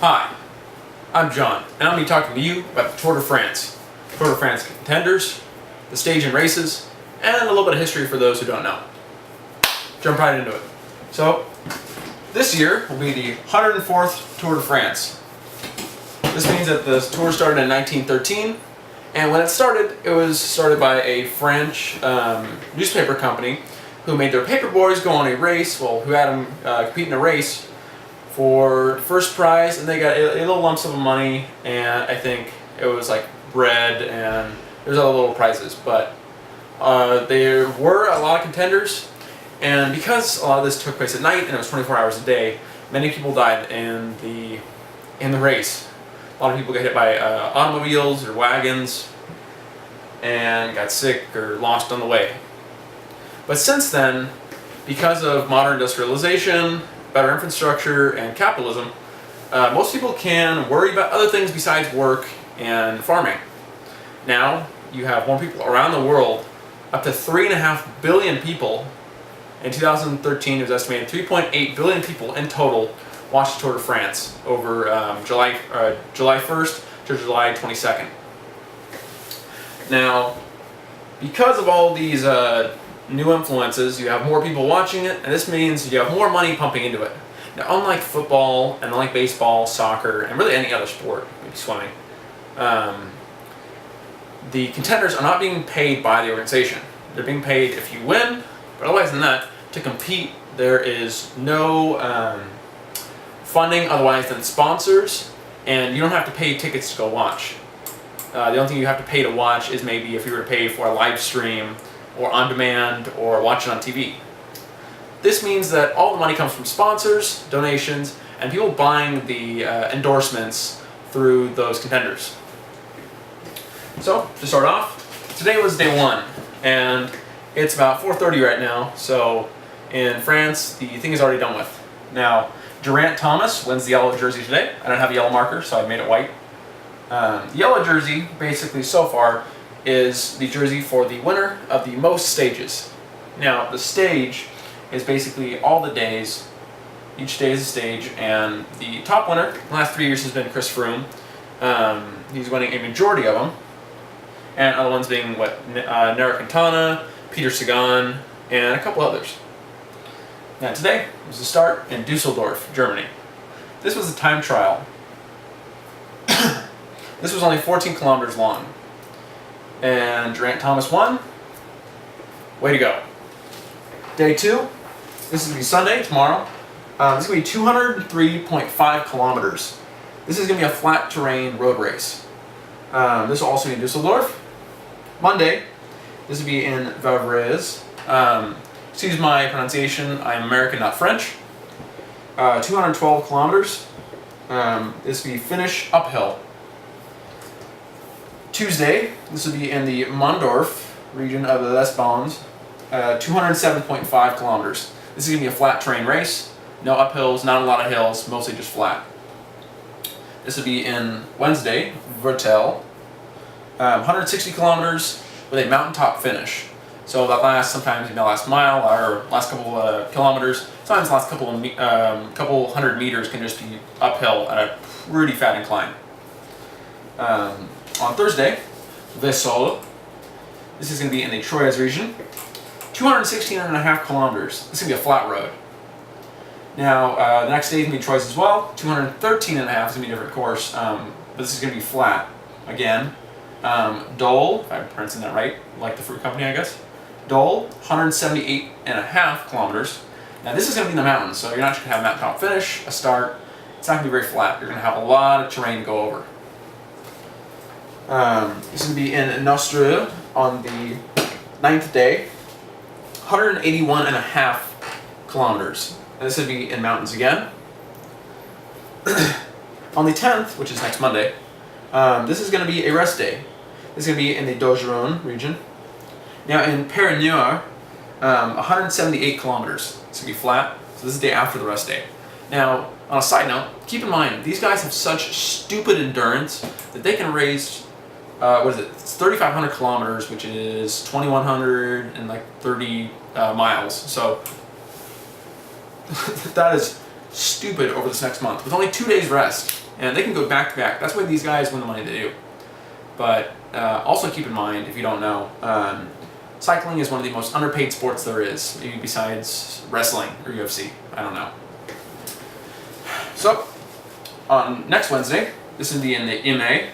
Hi, I'm John, and I'm going to be talking to you about the Tour de France. Tour de France contenders, the stage and races, and a little bit of history for those who don't know. Jump right into it. So, this year will be the 104th Tour de France. This means that the tour started in 1913, and when it was started by a French newspaper company who made their paper boys go on a race, who had them compete in a race for first prize, and they got a little lump sum of money, and I think it was like bread, and there's other little prizes, but there were a lot of contenders, and because a lot of this took place at night and it was 24 hours a day, many people died in the race. A lot of people got hit by automobiles or wagons and got sick or lost on the way. But since then, because of modern industrialization, better infrastructure, and capitalism, most people can worry about other things besides work and farming. Now, you have more people around the world, up to 3.5 billion people. In 2013, it was estimated 3.8 billion people in total watched the Tour de France over July 1st to July 22nd. Now, because of all these new influences, you have more people watching it, and this means you have more money pumping into it. Now, unlike football, and unlike baseball, soccer, and really any other sport, maybe swimming, the contenders are not being paid by the organization. They're being paid if you win, but otherwise than that, to compete, there is no funding otherwise than sponsors, and you don't have to pay tickets to go watch. The only thing you have to pay to watch is maybe if you were to pay for a live stream, or on demand, or watch it on TV. This means that all the money comes from sponsors, donations, and people buying the endorsements through those contenders. So, to start off, today was day one, and it's about 4:30 right now, so in France, the thing is already done with. Now, Geraint Thomas wins the yellow jersey today. I don't have a yellow marker, so I made it white. The yellow jersey, basically so far, is the jersey for the winner of the most stages. Now, the stage is basically all the days. Each day is a stage, and the top winner the last 3 years has been Chris Froome. He's winning a majority of them, and other ones being Nairo Quintana, Peter Sagan, and a couple others. Now, today was the start in Dusseldorf, Germany. This was a time trial. This was only 14 kilometers long. And Geraint Thomas won. Way to go. Day two. This is going to be Sunday, tomorrow. This is going to be 203.5 kilometers. This is going to be a flat terrain road race. This will also be in Dusseldorf. Monday. This will be in Vauvres. Excuse my pronunciation. I'm American, not French. 212 kilometers. This will be finish uphill. Tuesday, this will be in the Mondorf region of the Les Bons, 207.5 kilometers. This is going to be a flat terrain race, no uphills, not a lot of hills, mostly just flat. This will be in Wednesday, Vertel, 160 kilometers with a mountaintop finish. So that sometimes last mile or last couple kilometers, sometimes the last couple hundred meters can just be uphill at a pretty fat incline. On Thursday, Vesoul. This is going to be in the Troyes region. 216.5 kilometers. This is going to be a flat road. Now, the next day is going to be Troyes as well. 213.5 is going to be a different course, but this is going to be flat. Again, Dole, if I'm pronouncing that right, like the fruit company, I guess. Dole, 178.5 kilometers. Now, this is going to be in the mountains, so you're not just going to have a mountaintop finish, a start. It's not going to be very flat. You're going to have a lot of terrain to go over. This is going to be in Nostreux on the 9th day, 181.5 kilometers. And this would be in mountains again. On the 10th, which is next Monday, this is going to be a rest day. This is going to be in the Dogeron region. Now in Perignoir, 178 kilometers. It's going to be flat, so this is the day after the rest day. Now, on a side note, keep in mind, these guys have such stupid endurance that they can race what is it? It's 3,500 kilometers, which is 2,130 miles. So that is stupid over this next month with only 2 days rest, and they can go back to back. That's why these guys win the money they do. But also keep in mind, if you don't know, cycling is one of the most underpaid sports there is, maybe besides wrestling or UFC. I don't know. So on next Wednesday, this will be in the MA,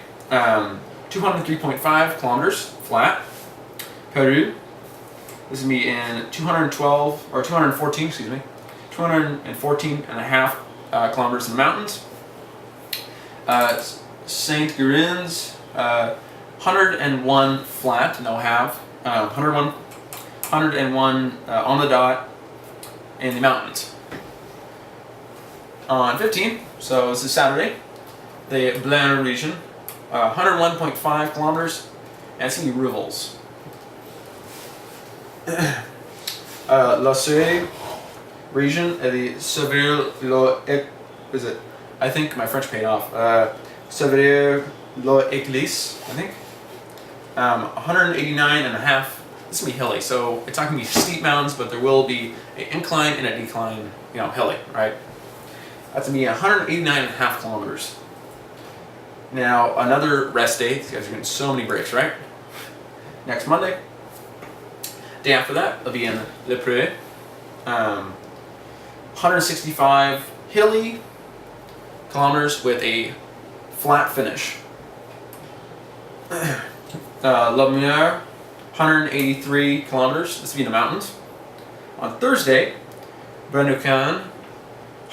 203.5 kilometers flat. Peru. This will be in 214, excuse me, 214 and a half kilometers in the mountains. Saint Gurin's, 101 flat, no half, 101 on the dot in the mountains. On 15, so this is Saturday, the Blanc region, 101.5 kilometers, and it's going to be Rivals. La Suye region, the is it? I think my French paid off. Severier Lo Église, I think. 189 and a half. This will be hilly, so it's not going to be steep mountains, but there will be an incline and a decline, hilly, right? That's going to be 189 and a half kilometers. Now, another rest day. These guys are getting so many breaks, right? Next Monday. Day after that, they'll be in Le Preux. 165 hilly kilometers with a flat finish. La Mure, 183 kilometers. This will be in the mountains. On Thursday, Bernucan,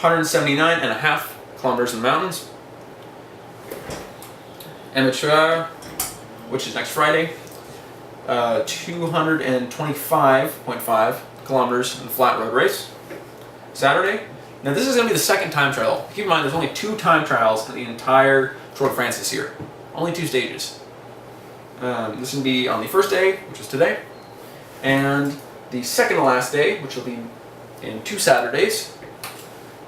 179 and a half kilometers in the mountains. Amateur, which is next Friday, 225.5 kilometers in the flat road race. Saturday. Now this is going to be the second time trial. Keep in mind there's only 2 time trials in the entire Tour de France this year. Only 2 stages. This is going to be on the first day, which is today, and the second to last day, which will be in 2 Saturdays.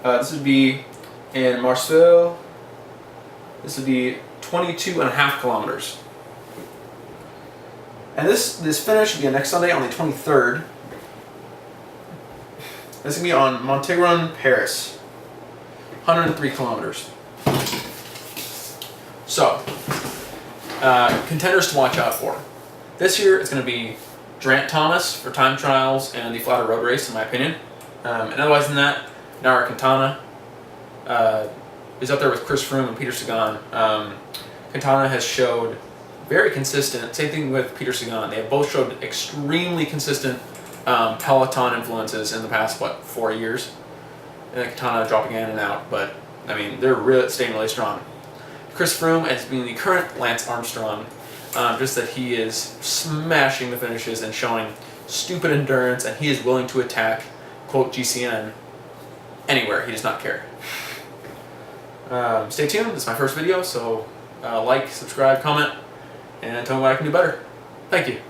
This would be in Marseille. This would be 22 and a half kilometers. And this finish will be next Sunday on the 23rd. This is going to be on Montaigne, Paris. 103 kilometers. So, contenders to watch out for. This year it's going to be Geraint Thomas for time trials and the flatter road race, in my opinion. And otherwise than that, Nairo Quintana is up there with Chris Froome and Peter Sagan. Quintana has showed very consistent, same thing with Peter Sagan. They have both showed extremely consistent peloton influences in the past, 4 years? And Quintana dropping in and out, but I mean, they're staying really strong. Chris Froome as being the current Lance Armstrong, just that he is smashing the finishes and showing stupid endurance, and he is willing to attack, quote, GCN anywhere. He does not care. Stay tuned. This is my first video, so like, subscribe, comment, and tell me what I can do better. Thank you.